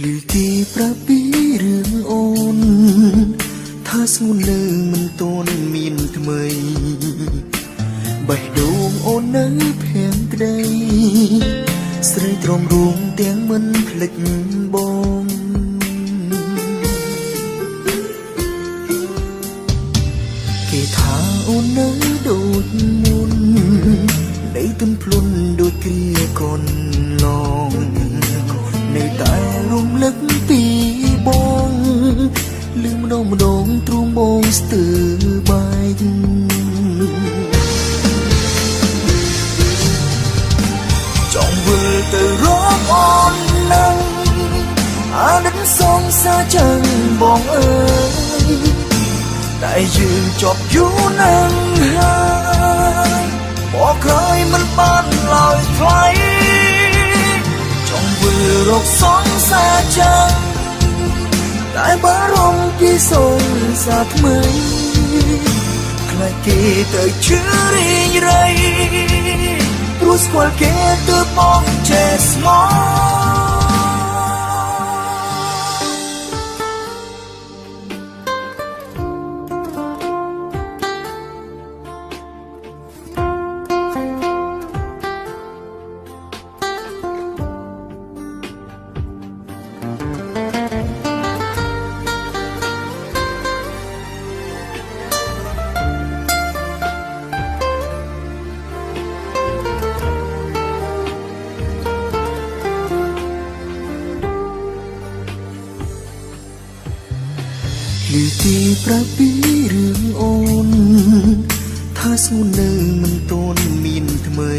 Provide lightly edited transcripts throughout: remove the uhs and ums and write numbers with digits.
ឮគេប្រាប់ពីរឿងអូនថាស្ងួននៅមិនទាន់មានថ្មីបេះដូងអូននៅភាំងក្ដីស្រីទ្រាំរួងទាំងមិនភ្លេចបងគេថាអូននៅដូចមុននៅទន់ភ្លន់ដូចគ្រាកូនឡងនៅតែរំលឹកពីបងលឺម្ដងម្ដងទ្រូងបងស្ទើរបែកចង់វិលទៅរកអូននឹងអាណិតសងសាចឹងបងអើយតែយើងជាប់យូរណាស់ហើយមកក្រោយមិនបានឡើយថ្លៃចង់វិលរកសងសាចឹងតែបារម្ភពីសងសាថ្មីខ្លាចគេទៅជឿរីងរៃព្រោះស្គាល់គេទើបបងចេះស្មោះឮគេប្រាប់ពីរឿងអូនថាស្ងួននៅមិនទាន់មានថ្មី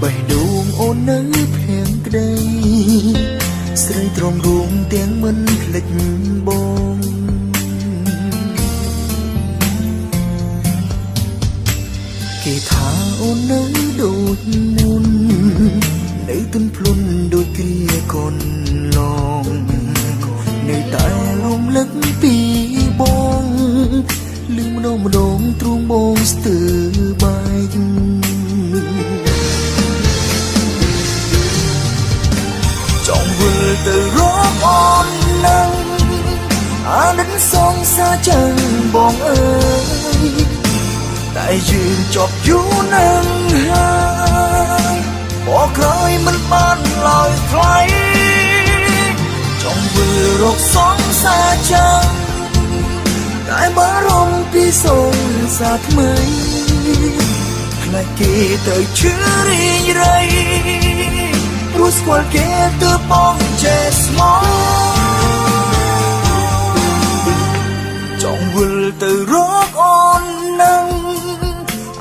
បេះដូងអូននៅភាំងក្ដីស្រីទ្រាំរួងទាំងមិនភ្លេចបងគេថាអូននៅដូចមុននៅទន់ភ្លន់ដូចគ្រាកូនឡងនៅតែរំលឹកពីបងលឺម្ដងម្ដងទ្រូងបងស្ទើរបែកចង់វិលទៅរកអូននឹងអាណិតសងសាចឹងបងអើយតែយើងជាប់យូរណាស់ហើយមកក្រោយមិនបានឡើយថ្លៃចង់វិលរកសងសាចឹងតែបារម្ភពីសងសាថ្មីខ្លាចគេទៅជឿរីងរៃព្រោះស្គាល់គេទើបបងចេះស្មោះចង់វិលទៅរកអូននឹង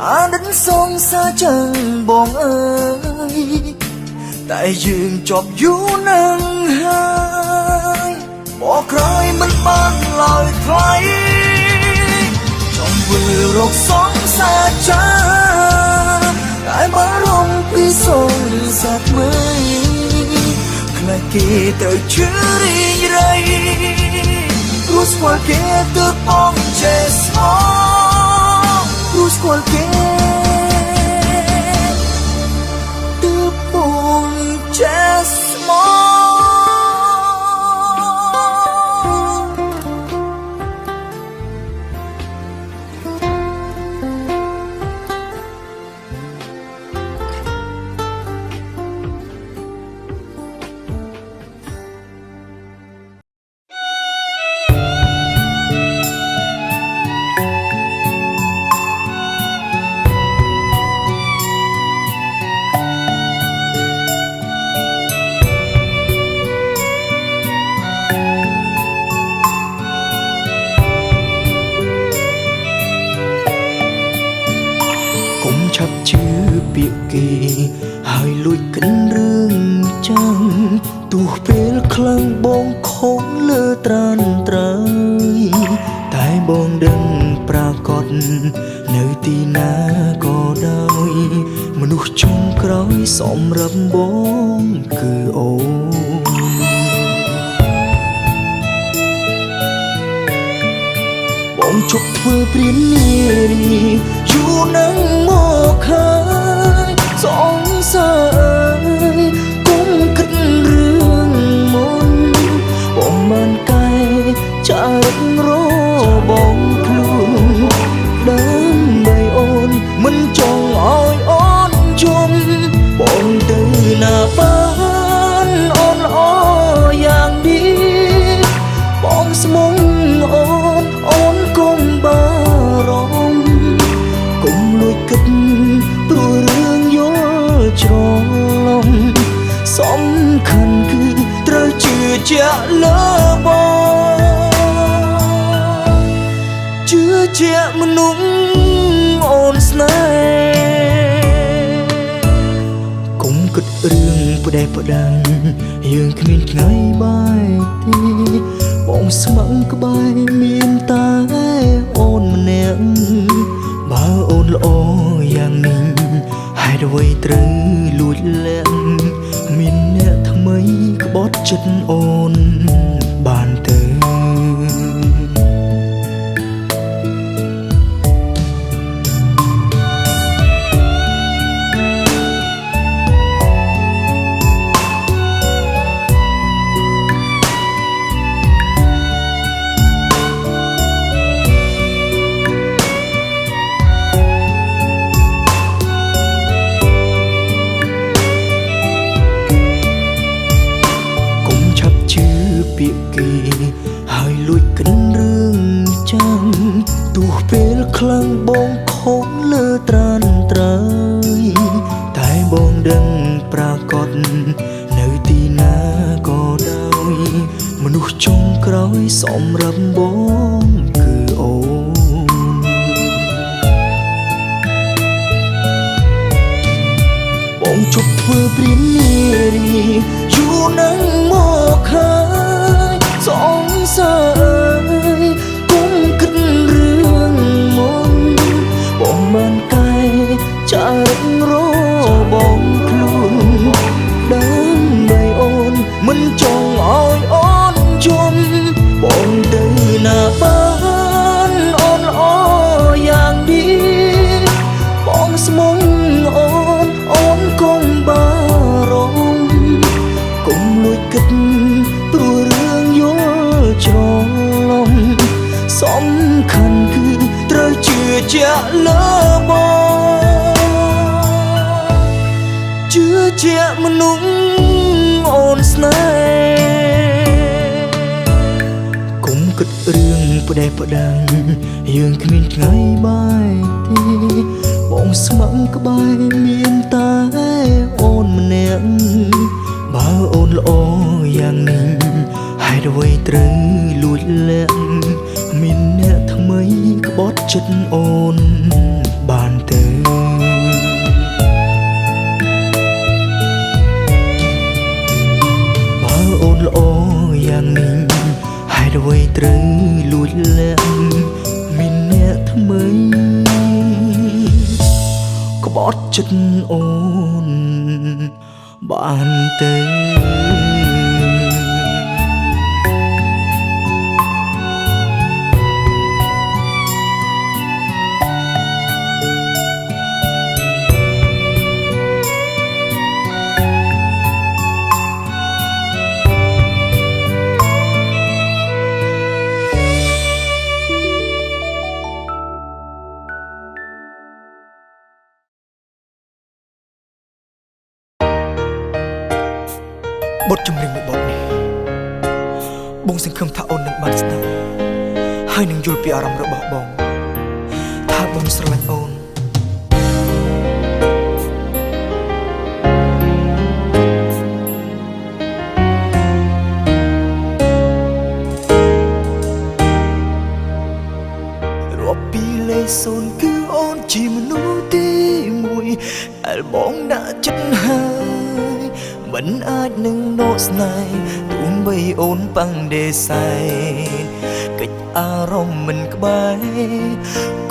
អាណិតសងសាចឹងបងអើយតែយើងជាប់យូរណាស់ហើយមកក្រោយមិនបានឡើយថ្លៃចង់វិលរកសងសាចឹងតែបារម្ភពីសងសាថ្មីខ្លាចគេទៅជឿរីងរៃព្រោះស្គាល់គេទើបបងចេះស្មោះព្រោះស្គាល់គេទើបបងចេះស្មោះឆាប់ជឿពាក្យគេហើយលួចកិនរឿងចឹងទោះពេលខ្លាំងបងខំលើត្រានត្រើយតែបងដឹងប្រាកដនៅទីណាក៏ដោយមនុស្សចុងក្រោយសម្រាប់បងគឺអូនបងជប់ធ្វើព្រាននារីយូរណាស់មកហើយសងសើគុំគិតរឿង คัญคือត្រូវជឿជាក់លើបងជឿជាក់មនុស្សអូនស្នេហ៍កុំគិតរឿងផ្ដេសផ្ដាំងយើងគ្មានថ្ងៃបាយទេបងស្មឹងក្បែរមានតែអូនម្នាក់បើអូនល្អយ៉ាងនេះហេតុអ្វីត្រូវលួចលាក់មានអ្នកថ្មីក្បត់ចិត្តអូនបានទៅហើយលួចកិនរឿងចាំទោះពេលខ្លាំងបងខំលើត្រានត្រើយតែបងដឹងប្រកបនៅទីណាក៏ដោយមនុស្សចុងក្រោយសម្រាប់បងគឺអូនបងជប់ធ្វើព្រាននារីយូរណាស់មកហើយសងសើយគុំគិតរឿងមុនបងបានកែចាររបងខ្លួនដើម្បីអូនមិនចង់ឲ្យអូនជុំបងទៅណាបានអូនល្អយ៉ាងនេះបងស្មុំអូនកុំបារម្ភកុំលួចគិតព្រោះរឿងយល់ច្រឡំសំខាន់គឺត្រូវជឿជាក់លើបងជឿជាក់មនុស្សអូនស្នេហ៍កុំគិតរឿងផ្ដេសផ្ដាំងយើងគ្មានថ្ងៃបាយទេបងស្មឹងក្បែរមានតែអូនម្នាក់បើអូនល្អយ៉ាងនេះហេតុអ្វីត្រូវលួចលាក់មានអ្នកថ្មីក្បត់ចិត្តអូនបានទៅបើអូនល្អយ៉ាងនេះហេតុអ្វីត្រូវលួចលាក់មានអ្នកថ្មីក្បត់ចិត្តអូនបានទៅ บทចម្រៀងមួយបទនេះបងសង្ឃឹមថាអូននឹងបានស្ដាប់ហើយនឹងយល់ពីអារម្មណ៍របស់បងថាបងស្រឡាញ់អូនរាប់ពីលេខ0គឺអូនជាមនុស្សទី1ដែលបងដាក់ចិត្តហើយមិនអាចនឹងដកស្នេហ៍ទោះបីអូនប៉ាំងដេសែកិច្ចអារម្មណ៍មិនក្បែរ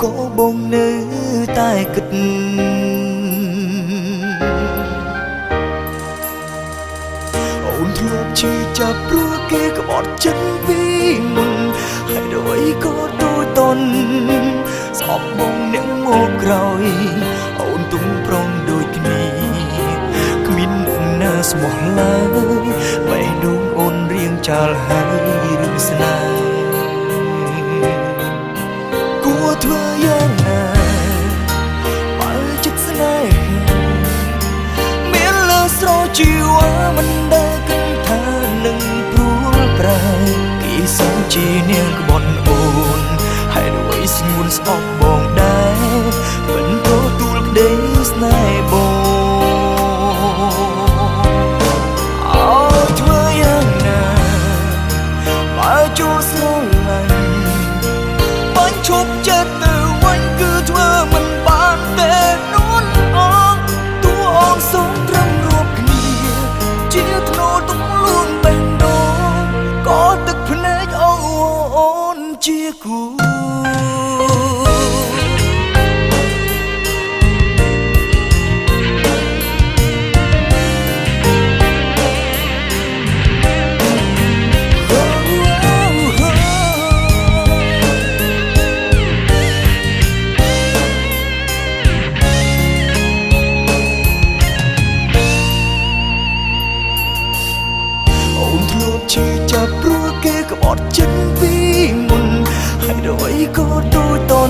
ក៏បងនៅតែគិតអូនធ្លាប់ជឿចាប់ព្រោះគេក្បត់ចិត្តពីមុនហើយអ្វីក៏ទូតនស្អប់បងអ្នកមកក្រោយអូនទុំប្រងដូចគ្នាស្មោះឡើយបេះដូងអូនរៀងចាល់ហើយរឿងស្នេហ៍គួរធ្វើយ៉ាងណាបើចិត្តស្នេហ៍មានលើស្រជីវ៉ាមិនដែលគិតថានឹងព្រួលប្រែគេសងជានាងក្បត់អូនហើយអ្វីស្ងួនស្អប់បងដែរមិនទទួលក្តីស្នេហ៍បង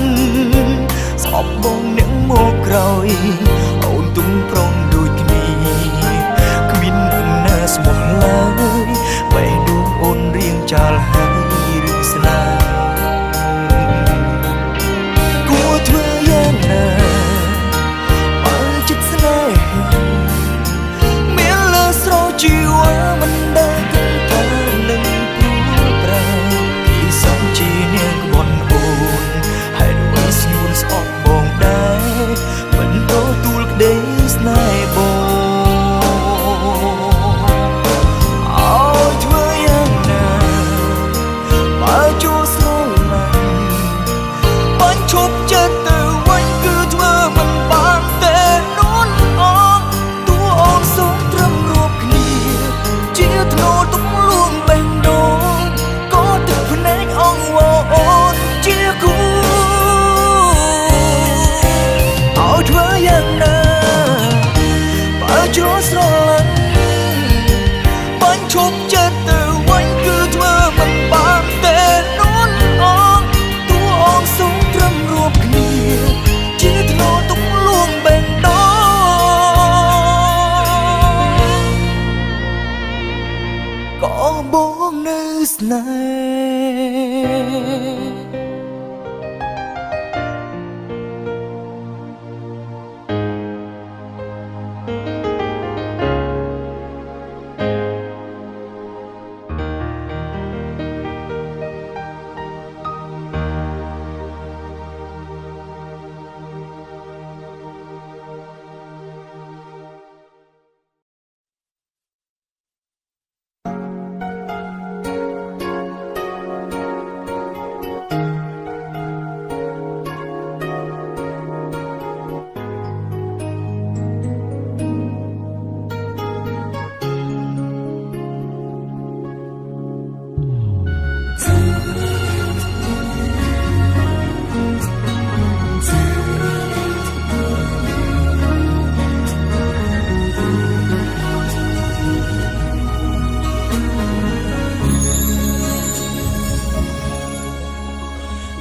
ន់ស្អប់បងអ្នកមកក្រោយអូនទុំប្រងដូចគ្នាគ្មាននរណាស្មោះឡើយបែរដួងអូនរៀងចាលហើយឬស្នេហ៍គួរធ្វើយ៉ាងណាបើចិត្តស្នេហាមានលើស្រោជីវ៉ាមិនដែលគិតថានឹងព្រួយប្រាពីសំជានាងក្បន់អូនហើយដូចស្ងួនស្អប់បងដែរមិនទទួលក្តីស្នេហ៍បងបងនៅស្នេហ៍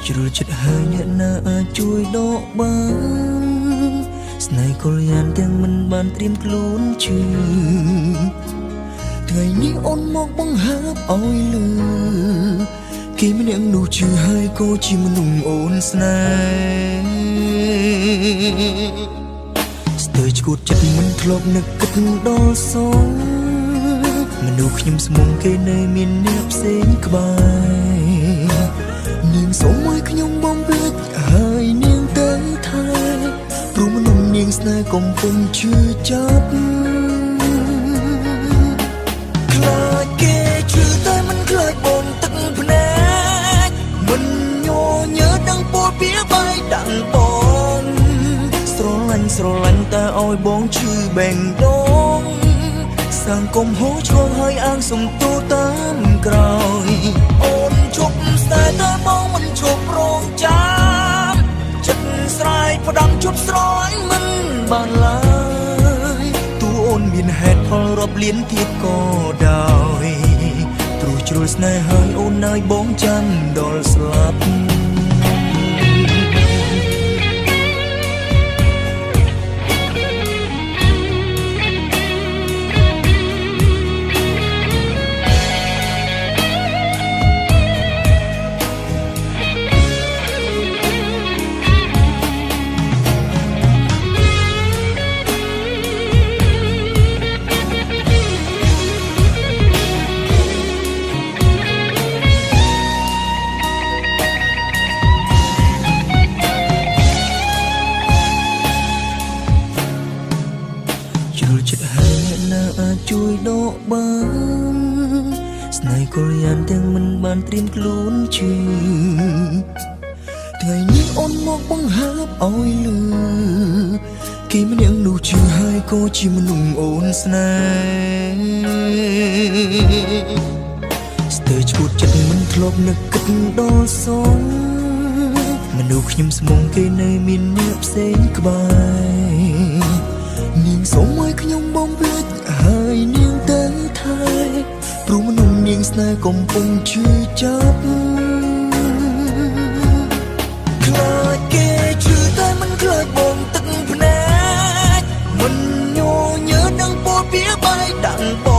ជ្រុលចិត្តហើយអ្នកណាអាចជួយដកបានស្នេហ៍កុលយ៉ានទាំងមិនបានត្រៀមខ្លួនជឿថ្ងៃនេះអូនមកបង្ហើបឲ្យលឺគេម្នាក់នោះជឿហើយក៏ជាមនុស្សអូនស្នេហ៍ស្ទើរឈួតចិត្តមិនធ្លាប់នឹកគិតដល់សងមនុស្សខ្ញុំស្មុំគេនៅមានអ្នកផ្សេងក្បែរនាងសូមឲ្យខ្ញុំបំភ្លេចហើយនាងទៅថែព្រោះមនុស្សនាងស្នេហ៍កំពុងឈឺចាប់ខ្លាចគេឈឺតែមិនខ្លាចបនទឹកភ្នែកមិនញញើដឹងពោលពីបាយដាក់បងស្រឡាញ់តែឲ្យបងឈឺបែងដងសាងកុំហូរឆ្លងហើយអាងសំទោតាមក្រោយអូនជប់ស្នេហ៍តែបងមិនជប់រងចាំចិត្តស្រែកផ្ដាំជប់ស្រឡាញ់មិនបានឡើយទោះអូនមានហេតុផលរាប់លានទៀតក៏ដោយទ្រុះជ្រុលស្នេហ៍ហើយអូននៅបងចាំដល់ស្លាប់ចិត្តហើយអ្នកណាអាចជួយដកបានស្នេហ៍កុលយ៉ានទាំងមិនបានត្រៀមខ្លួនជឿថ្ងៃនេះអូនមកបង្ហើបឲ្យលឺគេម្នាក់នោះជឿហើយក៏ជាមនុស្សអូនស្នេហ៍ស្ទើរឈួតចិត្តមិនធ្លាប់នឹកគិតដល់សងមនុស្សខ្ញុំស្មុំគេនៅមានអ្នកផ្សេងក្បែរនាងសូមឲ្យខ្ញុំបំភ្លេចហើយនាងទៅថែព្រោះមនុស្សនាងស្នេហ៍កំពុងឈឺចាប់ខ្លា ដាក់បង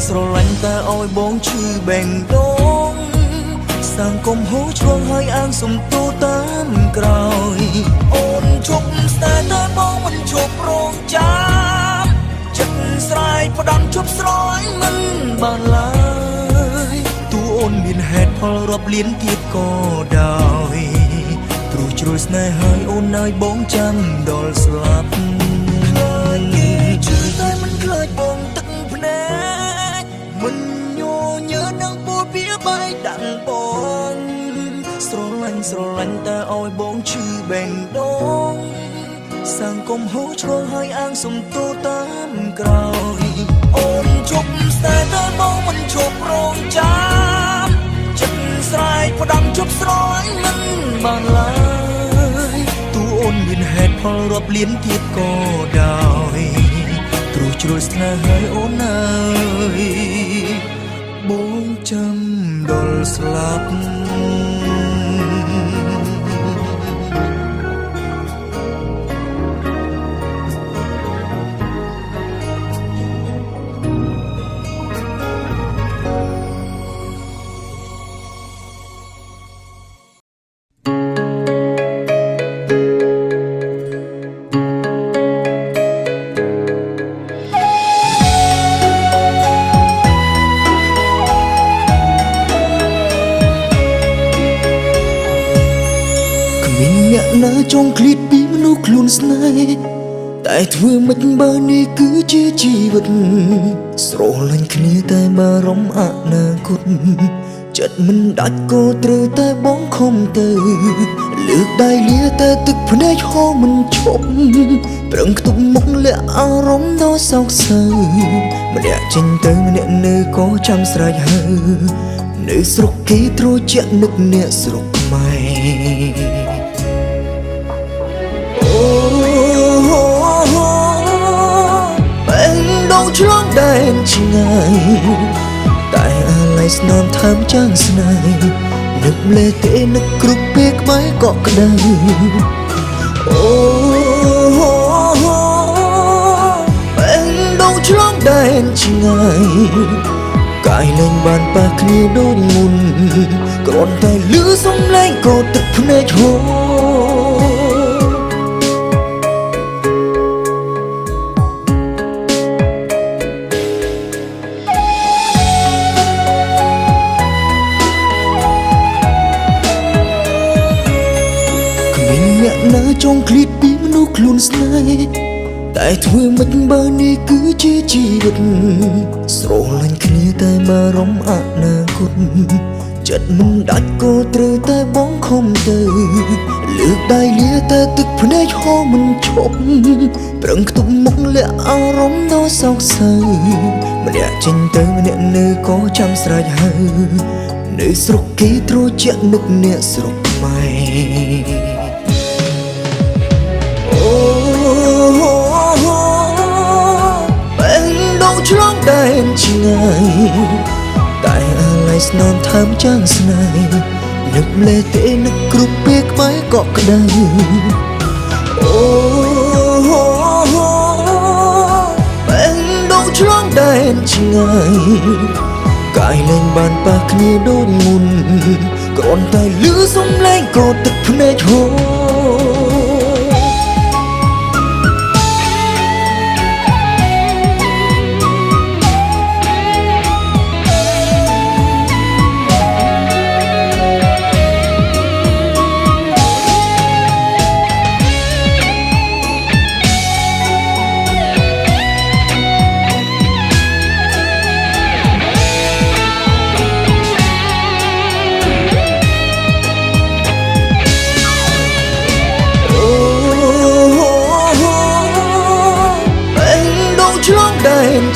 ស្រឡាញ់តែឲ្យបងឈឺបេងដូងសាងកុំហូរឆ្លងហើយអាងសំទូតាមក្រោយអូនជប់ស្នេហ៍តែបងមិនជប់រងចាំចិត្តស្រែកផ្ដាំជប់ស្រោយមិនបានឡើយទូអូនមានហេតុផលរាប់លានទៀតក៏ដោយព្រោះជ្រុលស្នេហ៍ហើយអូនឲ្យបងចាំដល់ស្លាប់ខ្លាចគេជឿតែមិនខ្លាចបងទឹកភ្នែកមិនញញើនឹងពោលពីបាយដាក់បងស្រឡាញ់តែឲ្យបងឈឺបេងដូងសាងកុំហូរឆ្លងហើយអាងសំទូតាមក្រោយអូនជប់ស្នេហ៍តែបងមិនជប់រងចាំចិត្តស្រែកផ្ដាំជប់ស្រោយមិនបានឡើយទូអូនមានហេតុផលរាប់លានទៀតក៏ដោយព្រោះជ្រុលស្នេហ៍ហើយអូនអើយបងចាំដល់ស្លាប់ណាចង់ឃ្លាតពីមនុស្សខ្លួនស្នេហ៍តែធ្វើមិនបើនេះគឺជាជីវិតស្រឡាញ់គ្នាតែបារម្ភអនាគតចិត្តមិនដាច់ក៏ត្រូវតែបងខំទៅលើកដៃលាតែទឹកភ្នែកហូរមិនឈប់ប្រឹងខ្ទប់មុខលាក់អារម្មណ៍ដ៏សោកសៅម្នាក់ចេញទៅម្នាក់នៅក៏ចាំស្រេចហើយនៅស្រុកគេត្រជាក់នឹកអ្នកស្រុកខ្មែរឆ្លងដែនឆ្ងាយតែអាឡ័យស្នាមថើមចាំងស្នេហ៍នឹកលេទេនឹកគ្រប់ពេលក្បែរក៏ក្តៅអូបែងដងឆ្លងដែនឆ្ងាយកាយលែងបានប៉ះគ្នាដូចមុនគ្រាន់តែលឺសំឡេងក៏ទឹកភ្នែកហូរណាចង់ឃ្លាតពីមនុស្សខ្លួនស្នេហ៍តែធ្វើមិនបើនេះគឺជាជីវិតស្រឡាញ់គ្នាតែបារម្ភអនាគតចិត្តមិនដាច់ក៏ត្រូវតែបងខំទៅលើកដៃលាតែទឹកភ្នែកហូរមិនឈប់ប្រឹងខ្ទប់មុខលាក់អារម្មណ៍ដ៏សោកសៅម្នាក់ចេញទៅម្នាក់នៅក៏ចាំស្រេចហើយនៅស្រុកគេត្រជាក់នឹកអ្នកស្រុកខ្មែរឆ្លងដែនឆ្ងាយតែអាឡ័យស្នាមថើមចាំងស្នេហ៍នឹកលេទេនឹកគ្រប់ពេលក្បែរក៏ក្តៅអូបែងដងឆ្លងដែនឆ្ងាយកាយលែងបានប៉ះគ្នាដូចមុនគ្រាន់តែលឺសំឡេងក៏ទឹកភ្នែកហូរ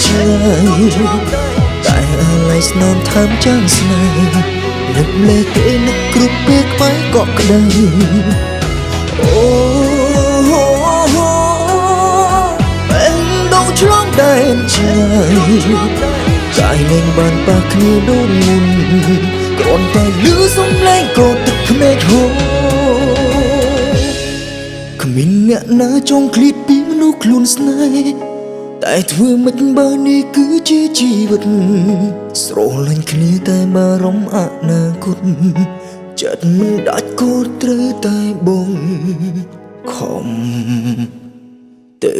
ឆ្ងាយតែអាឡ័យស្នាមថើមចាំងស្នេហ៍នឹកលេទេនឹកគ្រប់ពេលក្បែរក៏ក្តៅអូបែងដងឆ្លងដែនឆ្ងាយកាយលែងបានប៉ះគ្នាដូចមុនគ្រាន់តែលឺសំឡេងក៏ទឹកភ្នែកហូរគ្មានអ្នកណាចង់ឃ្លាតពីមនុស្សខ្លួនស្នេហ៍ តែធ្វើមិនបើនេះគឺជាជីវិតស្រលាញ់គ្នាតែបារម្ភអនាគតចិត្តមិនដាច់ក៏ត្រូវតែបងខំទៅ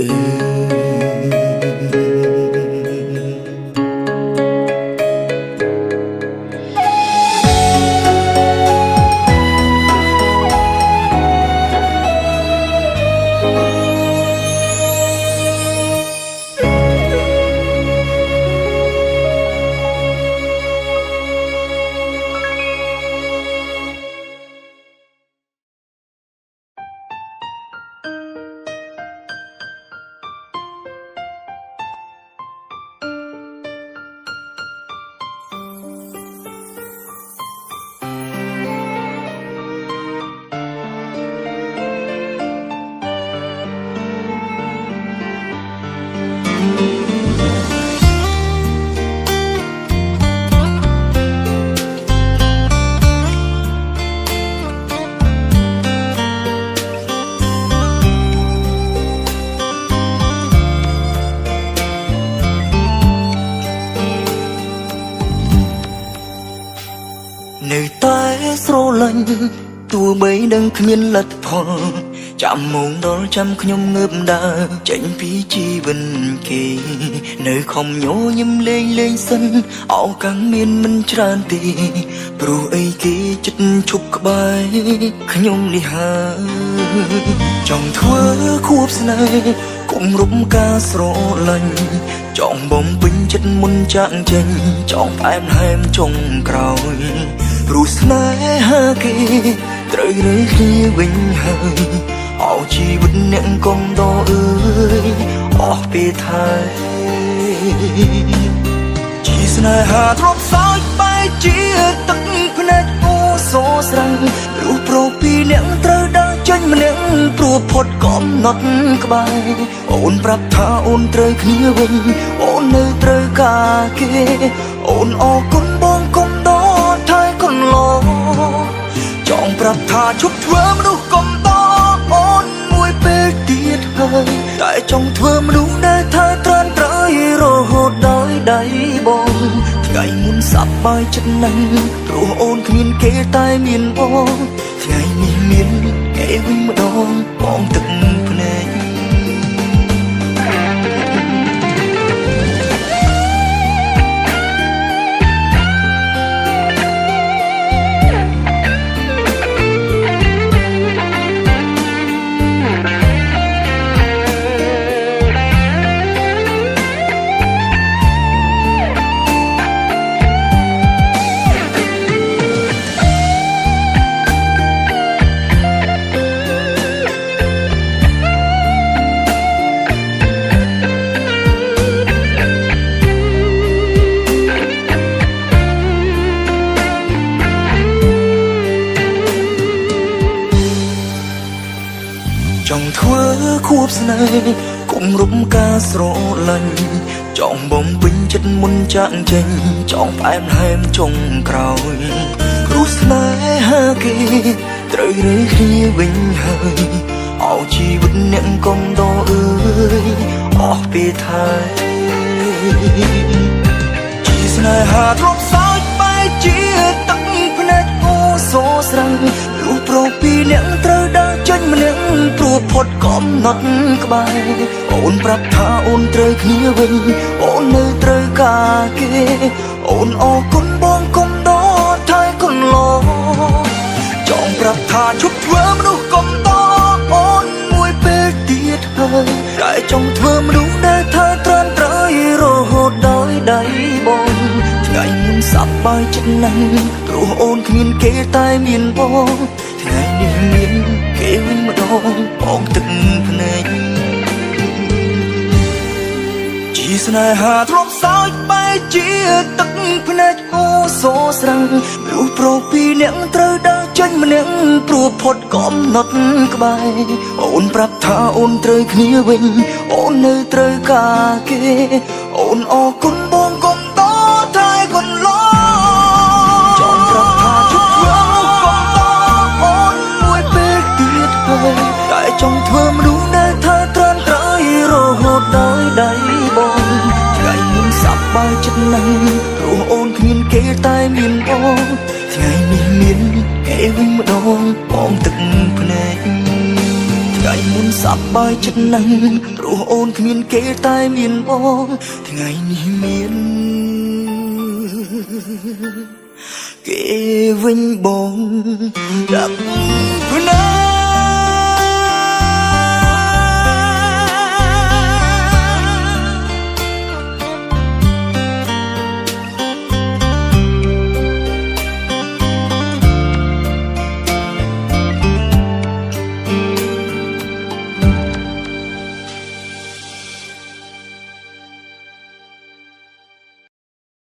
នៅតែស្រឡាញ់ទោះបីដឹងគ្មានលទ្ធផលចាំមងដល់ចាំខ្ញុំងើបដើរចេញពីជីវិតគេនៅខំញញឹមលេងលេងសិនអោកាំងមានមិនច្រើនទេព្រោះអីគេចិត្តឈប់ក្បែរខ្ញុំនេះហើយចង់ធ្វើខួបស្នេហ៍គំរំការស្រឡាញ់ចង់បំពេញចិត្តមុនចាក់ចេញចង់ផ្អែមល្ហែមចុងក្រោយព្រោះស្នេហាគេត្រូវរើគ្នាវិញហើយអោជីវិតអ្នកកុំដអើយអស់ពេលថែជាស្នេហាទ្រពសោចបែកជាទឹកភ្នែកអូសោស្រង់ព្រោះប្រុសពីរអ្នកត្រូវដើរចេញម្នាក់ព្រោះផុតកំណត់ក្បែរអូនប្រាប់ថាអូនត្រូវគ្នាវិញអូននៅត្រូវការគេអូនអរគុណបងកុំដថែកន្លងចង់ប្រាប់ថាជប់ធ្វើមនុស្សកុំតអូនមួយពេលទៀតហើយតែចង់ធ្វើមនុស្សដែលថាត្រានត្រៃរហូតដល់ដៃបងថ្ងៃមុនសប្បាយចិត្តណាស់ព្រោះអូនគ្មានគេតែមានបងថ្ងៃនេះមានគេវិញម្ដងបងទឹកភ្នែកចង់ធ្វើខួបស្នេហ៍គំរំការស្រឡាញ់ចង់បំពេញចិត្តមុនចាក់ចេញចង់ផ្អែមល្ហែមចុងក្រោយព្រោះស្នេហាគេត្រូវរើគ្នាវិញហើយអោជីវិតអ្នកកុំដអើយអស់ពេលថែជាស្នេហាទ្រពសោចបែកជាទឹកភ្នែកអូសោស្រង់ព្រោះប្រុសពីរអ្នកត្រូវដើរចេញម្នាក់ព្រោះផុតកំណត់ក្បែរអូនប្រាប់ថាអូនត្រូវគ្នាវិញអូននៅត្រូវការគេអូនអរគុណបងកុំដថែកន្លងចង់ប្រាប់ថាជប់ធ្វើមនុស្សកុំតអូនមួយពេលទៀតហើយតែចង់ធ្វើមនុស្សដែលថាត្រានត្រៃរហូតដល់ដៃបងថ្ងៃមុនសប្បាយចិត្តណាស់ព្រោះអូនគ្មានគេតែមានបងថ្ងៃនេះមានគេវិញម្ដងបងទឹកភ្នែកជាស្នេហាទ្រពសោចបែកជាទឹកភ្នែកអូសោស្រង់ព្រោះប្រុសពីរអ្នកត្រូវដើរចេញម្នាក់ព្រោះផុតកំណត់ក្បែរអូនប្រាប់ថាអូនត្រូវគ្នាវិញអូននៅត្រូវការគេអូនអរគុណបងកុំតថែកន្លងចង់ប្រាប់ថាជប់ធ្វើមនុស្សកុំតអូនមួយពេលទៀតហើយតែចង់ធ្វើមនុស្សដែលថាត្រានត្រៃរហូតដល់ដៃបង បាយចិត្តណាស់ព្រោះអូនគ្មានគេតែមានបងថ្ងៃនេះមានគេវិញម្ដងបងទឹកភ្នែកថ្ងៃមុនសប្បាយចិត្តណាស់ព្រោះអូនគ្មានគេតែមានបងថ្ងៃនេះមានគេវិញបងទឹក